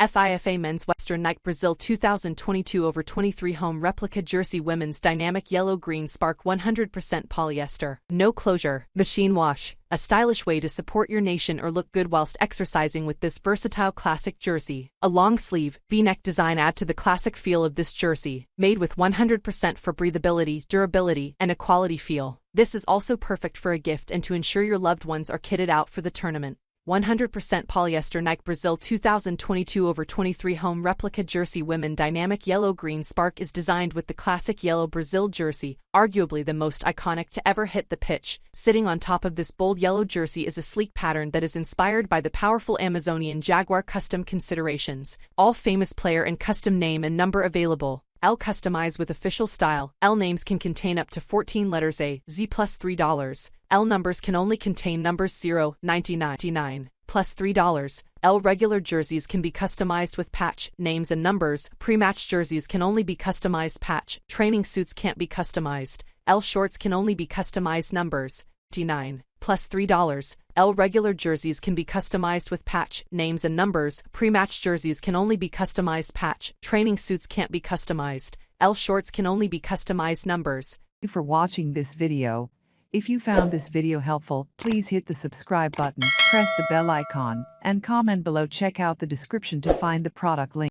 FIFA Men's Western Nike Brazil 2022/23 Home Replica Jersey Women's Dynamic Yellow-Green Spark 100% Polyester. No closure, machine wash. A stylish way to support your nation or look good whilst exercising with this versatile classic jersey. A long sleeve, V-neck design add to the classic feel of this jersey, made with 100% for breathability, durability, and a quality feel. This is also perfect for a gift and to ensure your loved ones are kitted out for the tournament. 100% polyester Nike Brazil 2022/23 Home Replica Jersey Women Dynamic Yellow-Green Spark is designed with the classic yellow Brazil jersey, arguably the most iconic to ever hit the pitch. Sitting on top of this bold yellow jersey is a sleek pattern that is inspired by the powerful Amazonian Jaguar custom considerations. All famous player and custom name and number available. L customize with official style. L names can contain up to 14 letters A, Z plus $3. L numbers can only contain numbers 0, 99 plus $3. L regular jerseys can be customized with patch, names and numbers. Pre-match jerseys can only be customized patch. Training suits can't be customized. L shorts can only be customized numbers. 99 plus $3. L regular jerseys can be customized with patch, names and numbers. Pre-match jerseys can only be customized patch. Training suits can't be customized. L shorts can only be customized numbers. Thank you for watching this video. If you found this video helpful, please hit the subscribe button, press the bell icon, and comment below. Check out the description to find the product link.